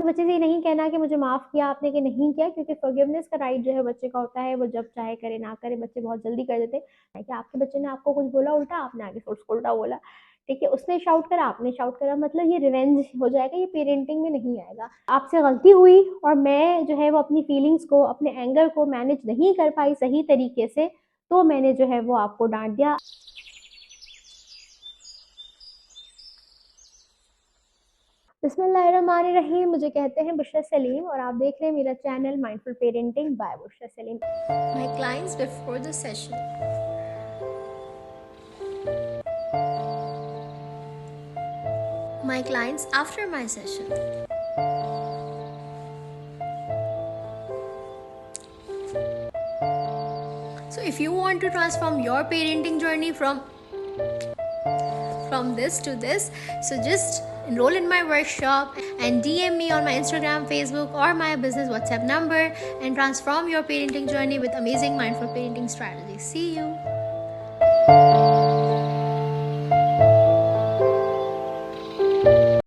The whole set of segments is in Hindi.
बच्चे से ये नहीं कहना कि मुझे माफ़ किया आपने कि नहीं किया, क्योंकि फ़ॉरगिवनेस का राइट जो है बच्चे का होता है, वो जब चाहे करे ना करे, बच्चे बहुत जल्दी कर देते हैं कि आपके बच्चे ने आपको कुछ बोला उल्टा, आपने आगे से उसको उल्टा बोला, ठीक है? उसने शाउट करा, आपने शाउट करा, मतलब ये रिवेंज हो जाएगा, ये पेरेंटिंग में नहीं आएगा। आपसे गलती हुई और मैं जो है वो अपनी फीलिंग्स को, अपने एंगर को मैनेज नहीं कर पाई सही तरीके से, तो मैंने जो है वो आपको डाँट दिया। बिस्मिल्लाहिर्रहमानिर्रहीम, मुझे कहते हैं बुशरा सलीम और आप देख रहे हैं मेरा channel mindful parenting by Bushra Saleem. My clients before the session. My clients after my session. So if you want to transform your parenting journey from this to this, so just enroll in my workshop and DM me on my Instagram, Facebook or my business WhatsApp number and transform your parenting journey with amazing mindful parenting strategies. See you.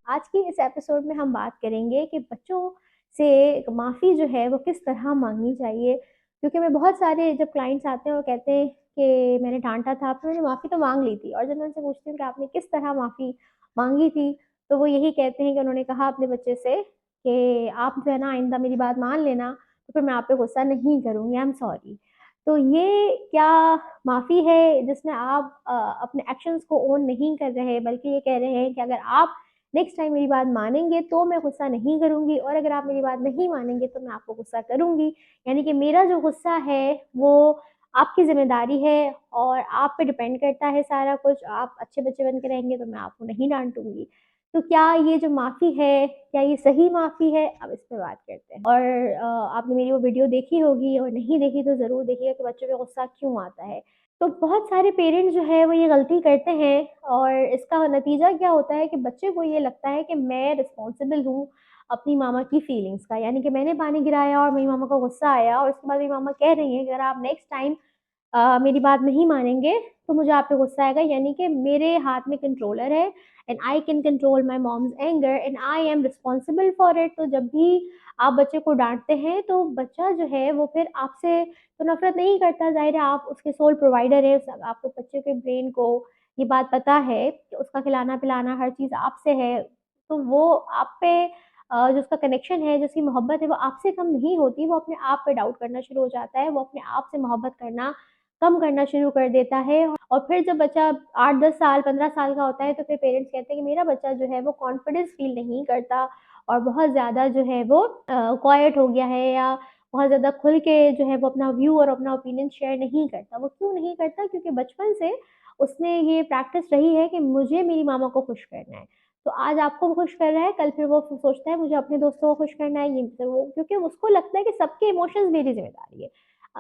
आज की इस एपिसोड में हम बात करेंगे कि बच्चों से माफ़ी जो है वो किस तरह मांगनी चाहिए, क्योंकि मैं बहुत सारे जब क्लाइंट्स आते हैं वो कहते हैं कि मैंने डांटा था, फिर मैंने माफ़ी तो मांग ली थी, और जब मैं उनसे पूछती हूँ कि आपने किस तरह माफ़ी मांगी थी, तो वो यही कहते हैं कि उन्होंने कहा अपने बच्चे से कि आप जो है ना आइंदा मेरी बात मान लेना, तो फिर मैं आप पे गुस्सा नहीं करूँगी, आई एम सॉरी। तो ये क्या माफ़ी है जिसमें आप अपने एक्शंस को ओन नहीं कर रहे, बल्कि ये कह रहे हैं कि अगर आप नेक्स्ट टाइम मेरी बात मानेंगे तो मैं गुस्सा नहीं करूँगी, और अगर आप मेरी बात नहीं मानेंगे तो मैं आपको गुस्सा करूँगी। यानी कि मेरा जो गुस्सा है वो आपकी ज़िम्मेदारी है और आप पे डिपेंड करता है सारा कुछ। आप अच्छे बच्चे बन के रहेंगे तो मैं आपको नहीं डाँटूँगी। तो क्या ये जो माफ़ी है, क्या ये सही माफ़ी है? अब इस पे बात करते हैं। और आपने मेरी वो वीडियो देखी होगी, और नहीं देखी तो ज़रूर देखिएगा कि बच्चों पे गुस्सा क्यों आता है। तो बहुत सारे पेरेंट्स जो है वो ये गलती करते हैं, और इसका नतीजा क्या होता है कि बच्चे को ये लगता है कि मैं रिस्पॉन्सिबल हूँ अपनी मामा की फीलिंग्स का। यानी कि मैंने पानी गिराया और मेरी मामा को गुस्सा आया, और उसके बाद मेरी मामा कह रही हैं कि अगर आप नेक्स्ट टाइम मेरी बात नहीं मानेंगे तो मुझे आप पे गुस्सा आएगा। यानी कि मेरे हाथ में कंट्रोलर है, and I can control my moms anger and I am responsible for it. तो जब भी आप बच्चे को डांटते हैं तो बच्चा जो है वो फिर आपसे तो नफ़रत नहीं करता, ज़ाहिर है आप उसके सोल प्रोवाइडर हैं, आपको बच्चे के ब्रेन को ये बात पता है कि उसका खिलाना-पिलाना हर चीज़ आपसे है, तो वो आप पे जो उसका कनेक्शन है, जो उसकी मोहब्बत है, वो आपसे कम नहीं होती, वो अपने आप पे डाउट करना शुरू हो जाता है, वो अपने आप से मोहब्बत करना कम करना शुरू कर देता है। और फिर जब बच्चा 8-10 साल, 15 साल का होता है, तो फिर पेरेंट्स कहते हैं कि मेरा बच्चा जो है वो कॉन्फिडेंस फ़ील नहीं करता और बहुत ज़्यादा जो है वो क्वाइट हो गया है, या बहुत ज़्यादा खुल के जो है वो अपना व्यू और अपना ओपिनियन शेयर नहीं करता। वो क्यों नहीं करता? क्योंकि बचपन से उसने ये प्रैक्टिस रही है कि मुझे मेरी मामा को खुश करना है। तो आज आपको खुश कर रहा है, कल फिर वो सोचता है मुझे अपने दोस्तों को खुश करना है, ये फिर वो, क्योंकि उसको लगता है कि सबके इमोशंस मेरी ज़िम्मेदारी है।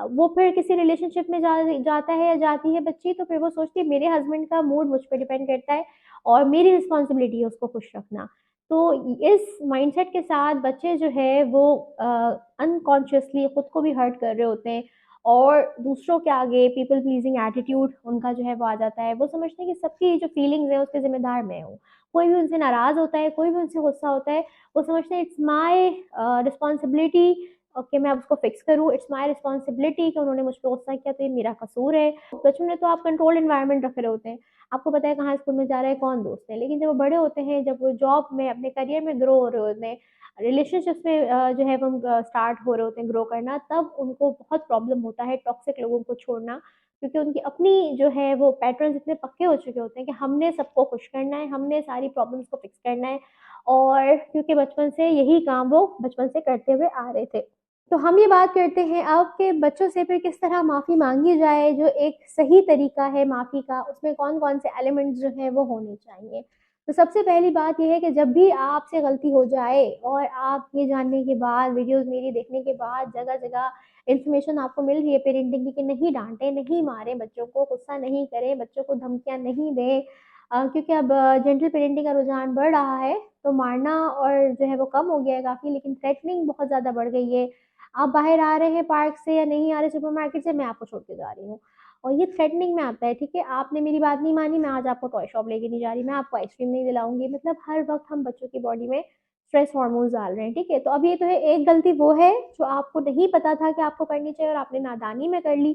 वो फिर किसी रिलेशनशिप में जाता है या जाती है बच्ची, तो फिर वो सोचती है मेरे हस्बैंड का मूड मुझ पे डिपेंड करता है और मेरी रिस्पॉन्सिबिलिटी है उसको खुश रखना। तो इस माइंडसेट के साथ बच्चे जो है वो अनकॉन्शियसली खुद को भी हर्ट कर रहे होते हैं, और दूसरों के आगे पीपल प्लीजिंग एटीट्यूड उनका जो है वो आ जाता है। वो समझते हैं कि सबकी जो फीलिंग्स हैं उसके ज़िम्मेदार मैं हूँ। कोई भी उनसे नाराज़ होता है, कोई भी उनसे गुस्सा होता है, वो समझते हैं इट्स माय रिस्पॉन्सिबिलिटी कि मैं अब उसको फिक्स करूँ, इट्स माय रिस्पॉन्सिबिलिटी कि उन्होंने मुझ पे गुस्सा किया तो ये मेरा कसूर है। बचपन में तो आप कंट्रोल्ड एनवायरनमेंट रख रहे होते हैं, आपको पता है कहाँ स्कूल में जा रहा है, कौन दोस्त है। लेकिन जब वो बड़े होते हैं, जब वो जॉब में, अपने करियर में ग्रो हो रहे होते हैं, रिलेशनशिप्स में जो है वो स्टार्ट हो रहे होते हैं ग्रो करना, तब उनको बहुत प्रॉब्लम होता है टॉक्सिक लोगों को छोड़ना, क्योंकि उनकी अपनी जो है वो पैटर्न्स इतने पक्के हो चुके होते हैं कि हमने सबको खुश करना है, हमने सारी प्रॉब्लम्स को फिक्स करना है, और क्योंकि बचपन से यही काम वो बचपन से करते हुए आ रहे थे। तो हम ये बात करते हैं अब कि बच्चों से फिर किस तरह माफ़ी माँगी जाए, जो एक सही तरीका है माफ़ी का, उसमें कौन-कौन से एलिमेंट्स जो हैं वो होने चाहिए। तो सबसे पहली बात ये है कि जब भी आपसे गलती हो जाए और आप ये जानने के बाद, वीडियोज़ मेरी देखने के बाद, जगह-जगह इन्फॉर्मेशन आपको मिल रही है पेरेंटिंग की कि नहीं डाँटें, नहीं मारें बच्चों को, गुस्सा नहीं करें, बच्चों को धमकियाँ नहीं दें, क्योंकि अब जेंटल पेरेंटिंग का रुझान बढ़ रहा है, तो मारना और जो है वो कम हो गया है काफ़ी, लेकिन थ्रेटनिंग बहुत ज़्यादा बढ़ गई है। आप बाहर आ रहे हैं पार्क से या नहीं आ रहे सुपरमार्केट से, मैं आपको छोड़ के जा रही हूँ। और ये थ्रेटनिंग में आता है, ठीक है? आपने मेरी बात नहीं मानी, मैं आज आपको टॉय शॉप लेके नहीं जा रही, मैं आपको आइसक्रीम नहीं दिलाऊँगी। मतलब हर वक़्त हम बच्चों की बॉडी में स्ट्रेस हार्मोन्स डाल रहे हैं, ठीक है। तो अब ये तो है, एक गलती वो है जो आपको नहीं पता था कि आपको करनी चाहिए और आपने नादानी में कर ली।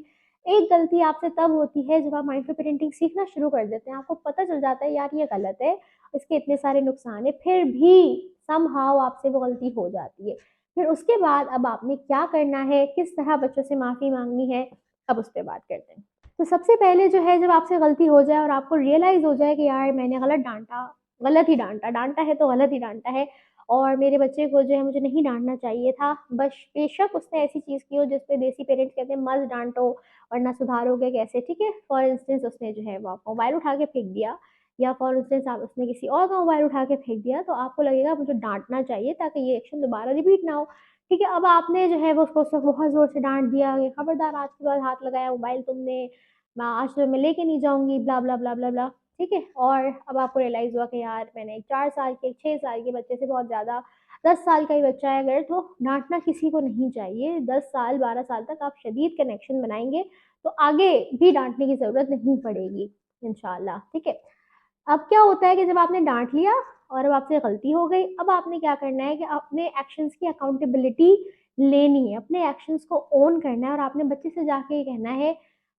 एक गलती आपसे तब होती है जब आप माइंडफुल पेरेंटिंग सीखना शुरू कर देते हैं, आपको पता चल जाता है यार ये गलत है, इसके इतने सारे नुकसान है, फिर भी समहाउ आपसे वो गलती हो जाती है। फिर उसके बाद अब आपने क्या करना है, किस तरह बच्चों से माफ़ी मांगनी है, अब उस पर बात करते हैं। तो सबसे पहले जो है, जब आपसे गलती हो जाए और आपको रियलाइज़ हो जाए कि यार मैंने गलत डांटा, गलत ही डांटा, डांटा है तो गलत ही डांटा है और मेरे बच्चे को जो है मुझे नहीं डांटना चाहिए था, बस बेशक उसने ऐसी चीज़ की हो जिस पे देसी पेरेंट्स कहते हैं मत डांटो वरना सुधारोगे कैसे, ठीक है। फॉर इंस्टेंस उसने जो है वो आपका मोबाइल उठा के फेंक दिया, या फॉर इंस्टेंस आप उसने किसी और का मोबाइल उठा के फेंक दिया, तो आपको लगेगा मुझे डांटना चाहिए ताकि ये एक्शन दोबारा रिपीट ना हो, ठीक है। अब आपने जो है वो उसको उस वक्त बहुत ज़ोर से डांट दिया कि खबरदार आज के बाद हाथ लगाया मोबाइल तुमने, मैं आज तो मैं लेके नहीं जाऊंगी, ब्ला ब्ला ब्ला ब्ला ब्ला, ठीक है। और अब आपको रियलाइज़ हुआ कि यार मैंने एक 4 साल के, 6 साल के बच्चे से बहुत ज़्यादा, 10 साल का ही बच्चा है अगर, तो डांटना किसी को नहीं चाहिए। 10 साल 12 साल तक आप शदीद कनेक्शन बनाएंगे तो आगे भी डांटने की ज़रूरत नहीं पड़ेगी इंशाल्लाह, ठीक है। अब क्या होता है कि जब आपने डांट लिया और अब आपसे गलती हो गई, अब आपने क्या करना है कि अपने एक्शंस की अकाउंटेबिलिटी लेनी है, अपने एक्शंस को ओन करना है और आपने बच्चे से जाके ये कहना है,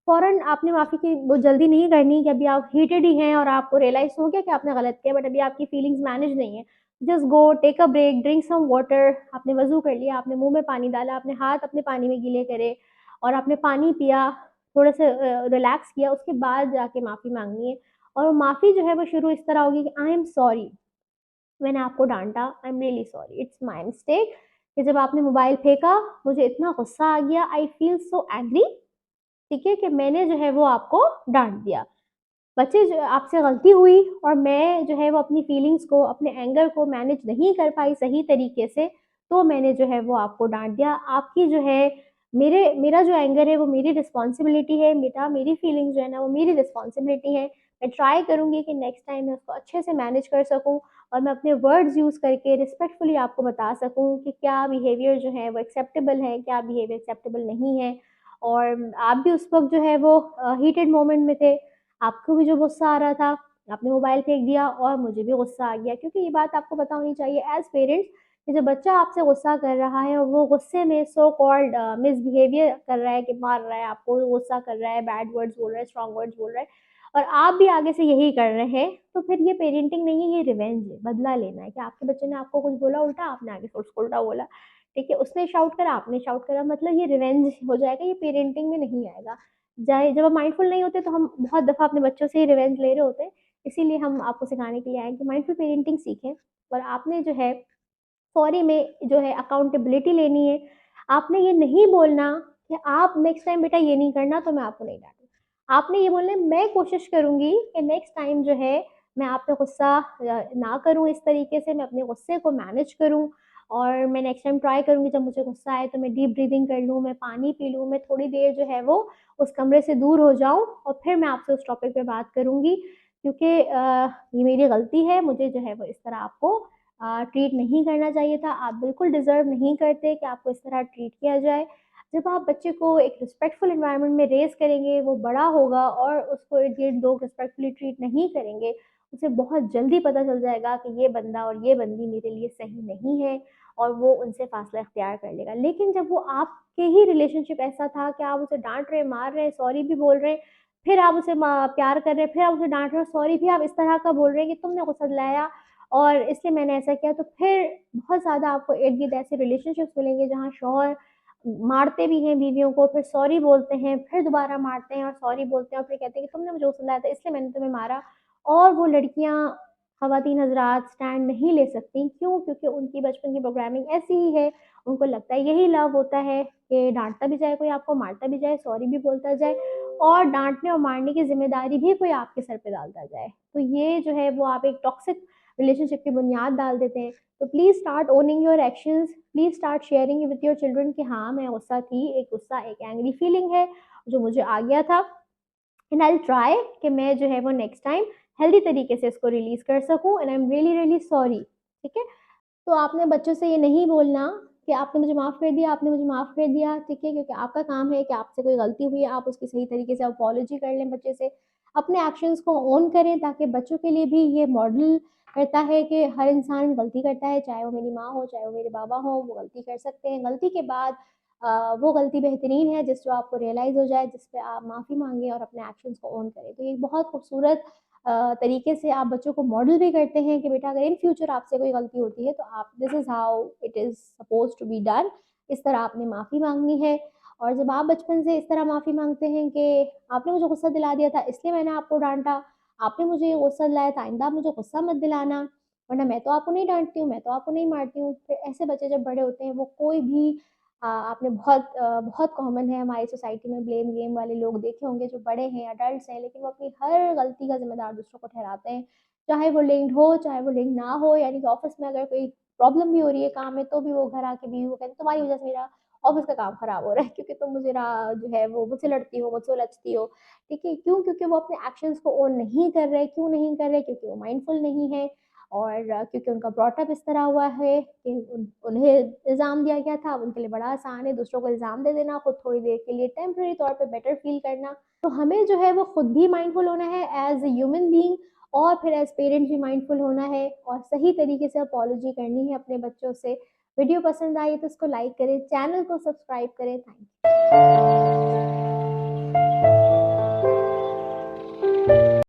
फ़ौरन आपने माफ़ी की वो जल्दी नहीं करनी कि अभी आप हीटेड ही हैं और आपको रियलाइज़ हो गया कि आपने गलत किया, बट अभी आपकी फीलिंग्स मैनेज नहीं है। Just go take a break, drink some water, आपने वज़ू कर लिया, आपने मुँह में पानी डाला, आपने हाथ अपने पानी में गीले करे और आपने पानी पिया, थोड़ा सा रिलैक्स किया, उसके बाद जाके माफ़ी माँगनी है। और वो माफ़ी जो है वो शुरू इस तरह होगी कि आई एम सॉरी, मैंने आपको डाँटा, I am really sorry, it's my mistake, कि जब आपने मोबाइल फेंका मुझे इतना गुस्सा आ गया, आई फील सो एंग्री, ठीक है, कि मैंने जो है वो आपको डाँट दिया। बच्चे जो आपसे गलती हुई और मैं जो है वो अपनी फीलिंग्स को, अपने एंगर को मैनेज नहीं कर पाई सही तरीके से, तो मैंने जो है वो आपको डाँट दिया। आपकी जो है, मेरा जो एंगर है वो मेरी रिस्पॉन्सिबिलिटी है बेटा, मेरी फीलिंग्स जो है ना वो मेरी रिस्पॉन्सिबिलिटी है। मैं ट्राई करूँगी कि नेक्स्ट टाइम मैं उसको अच्छे से मैनेज कर सकूँ और मैं अपने वर्ड्स यूज़ करके रिस्पेक्टफुली आपको बता सकूँ कि क्या बिहेवियर जो है वो एक्सेप्टेबल है, क्या बिहेवियर एक्सेप्टेबल नहीं है। और आप भी उस वक़्त जो है वो हीटेड मोमेंट में थे, आपको भी जो गुस्सा आ रहा था, आपने मोबाइल फेंक दिया और मुझे भी गुस्सा आ गया, क्योंकि ये बात आपको पता होनी चाहिए एज़ पेरेंट्स कि जब बच्चा आपसे गुस्सा कर रहा है और वो गुस्से में सो कॉल्ड मिसबिहेवियर कर रहा है, कि मार रहा है आपको, गुस्सा कर रहा है, बैड वर्ड्स बोल रहा है, स्ट्रॉन्ग वर्ड्स बोल रहा है और आप भी आगे से यही कर रहे हैं, तो फिर ये पेरेंटिंग नहीं है, ये रिवेंज है, बदला लेना है कि आपके बच्चे ने आपको कुछ बोला उल्टा, आपने आगे से उसको उल्टा बोला, ठीक है। उसने शाउट करा, आपने शाउट करा, मतलब ये रिवेंज हो जाएगा, ये पेरेंटिंग में नहीं आएगा। जाए जब हम माइंडफुल नहीं होते तो हम बहुत दफ़ा अपने बच्चों से ही रिवेंज ले रहे होते हैं। इसीलिए हम आपको सिखाने के लिए आए हैं कि माइंडफुल पेरेंटिंग सीखें और आपने जो है सॉरी में जो है अकाउंटेबिलिटी लेनी है। आपने ये नहीं बोलना कि आप नेक्स्ट टाइम बेटा ये नहीं करना तो मैं आपको नहीं डाँटूँगा। आपने ये बोलना है मैं कोशिश करूँगी कि नेक्स्ट टाइम जो है मैं आप पे गुस्सा ना करूँ इस तरीके से, मैं अपने गुस्से को मैनेज करूँ और मैं नेक्स्ट टाइम ट्राई करूँगी जब मुझे गुस्सा आए तो मैं डीप ब्रीथिंग कर लूँ, मैं पानी पी लूँ, मैं थोड़ी देर जो है वो उस कमरे से दूर हो जाऊँ और फिर मैं आपसे उस टॉपिक पे बात करूँगी, क्योंकि ये मेरी गलती है, मुझे जो है वो इस तरह आपको ट्रीट नहीं करना चाहिए था। आप बिल्कुल डिज़र्व नहीं करते कि आपको इस तरह ट्रीट किया जाए। जब आप बच्चे को एक रिस्पेक्टफुल एनवायरनमेंट में रेज़ करेंगे, वो बड़ा होगा और उसको इर्द-गिर्द लोग रिस्पेक्टफुली ट्रीट नहीं करेंगे, उसे बहुत जल्दी पता चल जाएगा कि ये बंदा और ये बंदी मेरे लिए सही नहीं है और वो उनसे फ़ासला इख्तियार कर लेगा। लेकिन जब वो आपके ही रिलेशनशिप ऐसा था कि आप उसे डाँट रहे हैं, मार रहे हैं, सॉरी भी बोल रहे हैं, फिर आप उसे प्यार कर रहे हैं, फिर आप उसे डाँट रहे हो, सॉरी भी आप इस तरह का बोल रहे हैं कि तुमने गुस्सा दिलाया और इसलिए मैंने ऐसा किया, तो फिर बहुत ज़्यादा आपको इर्द-गिर्द ऐसे रिलेशनशिप्स मिलेंगे जहाँ शौहर मारते भी हैं बीवियों को, फिर सॉरी बोलते हैं, फिर दोबारा मारते हैं और सॉरी बोलते हैं और फिर कहते हैं कि तुमने मुझे गुस्सा दिलाया था इसलिए मैंने तुम्हें मारा। और वो लड़कियाँ, ख़वातीन हज़रात स्टैंड नहीं ले सकती, क्यों? क्योंकि उनकी बचपन की प्रोग्रामिंग ऐसी ही है, उनको लगता है यही लव होता है कि डाँटता भी जाए कोई आपको, मारता भी जाए, सॉरी भी बोलता जाए और डाँटने और मारने की ज़िम्मेदारी भी कोई आपके सर पे डालता जाए। तो ये जो है वो आप एक टॉक्सिक रिलेशनशिप की बुनियाद डाल देते हैं। तो please start owning your actions, please start sharing with your children कि हाँ, मैं गुस्सा थी, एक गुस्सा, एक एंग्री फीलिंग है जो मुझे आ गया था एंड आई विल ट्राई कि मैं जो है वो नेक्स्ट टाइम हेल्दी तरीके से इसको रिलीज़ कर सकूँ and I am really really sorry, ठीक है? तो आपने बच्चों से ये नहीं बोलना कि आपने मुझे माफ़ कर दिया, आपने मुझे माफ़ कर दिया, ठीक है? क्योंकि आपका काम है कि आपसे कोई गलती हुई है, आप उसकी सही तरीके से अपोलॉजी कर लें बच्चे से। अपने एक्शंस को ओन करें, ताकि बच्चों के लिए भी ये मॉडल करता है कि हर इंसान गलती करता है, चाहे वो मेरी माँ हो, चाहे वो मेरे बाबा हो, वो गलती कर सकते हैं। गलती के बाद वो गलती बेहतरीन है जिस जो आपको रियलाइज़ हो जाए, जिस पे आप माफ़ी माँगे और अपने एक्शंस को ओन करें। तो ये बहुत खूबसूरत तरीके से आप बच्चों को मॉडल भी करते हैं कि बेटा अगर इन फ्यूचर आपसे कोई गलती होती है तो आप, this is how it is suppose to be done, इस तरह आपने माफ़ी मांगनी है। और जब आप बचपन से इस तरह माफ़ी मांगते हैं कि आपने मुझे गुस्सा दिला दिया था इसलिए मैंने आपको डांटा, आपने मुझे ये गुस्सा दिलाया था, आइंदा मुझे गुस्सा मत दिलाना, वरना मैं तो आपको नहीं डांटती हूँ, मैं तो आपको नहीं मारती हूँ। फिर ऐसे बच्चे जब बड़े होते हैं वो कोई भी आपने बहुत कॉमन है हमारी सोसाइटी में, ब्लेम गेम वाले लोग देखे होंगे जो बड़े हैं, अडल्ट्स हैं, लेकिन वो अपनी हर गलती का ज़िम्मेदार दूसरों को ठहराते हैं। चाहे वो लिंक्ड हो, चाहे वो लिंक्ड ना हो, यानी कि ऑफ़िस में अगर कोई प्रॉब्लम भी हो रही है काम में, तो भी वो घर आके बीवी को कहते हैं, "तुम्हारी वज़ह से मेरा ऑफ़िस का काम ख़राब हो रहा है, क्योंकि तुम मुझे जो है वो मुझसे लड़ती हो, मुझसे उलझती हो।" ठीक है? क्यों? क्योंकि वो अपने एक्शंस को ओन नहीं कर रहे। क्यों नहीं कर रहे? क्योंकि वो माइंडफुल नहीं है, और क्योंकि उनका ब्रॉट अप इस तरह हुआ है कि उन्हें इल्ज़ाम दिया गया था, अब उनके लिए बड़ा आसान है दूसरों को इल्ज़ाम दे देना, खुद थोड़ी देर के लिए टेम्परेरी तौर पे बेटर फ़ील करना। तो हमें जो है वो खुद भी माइंडफुल होना है एज़ अ ह्यूमन बीइंग, और फिर एज़ पेरेंट्स भी माइंडफुल होना है, और सही तरीके से अपॉलॉजी करनी है अपने बच्चों से। वीडियो पसंद आई तो इसको लाइक करें, चैनल को सब्सक्राइब करें। Thank you.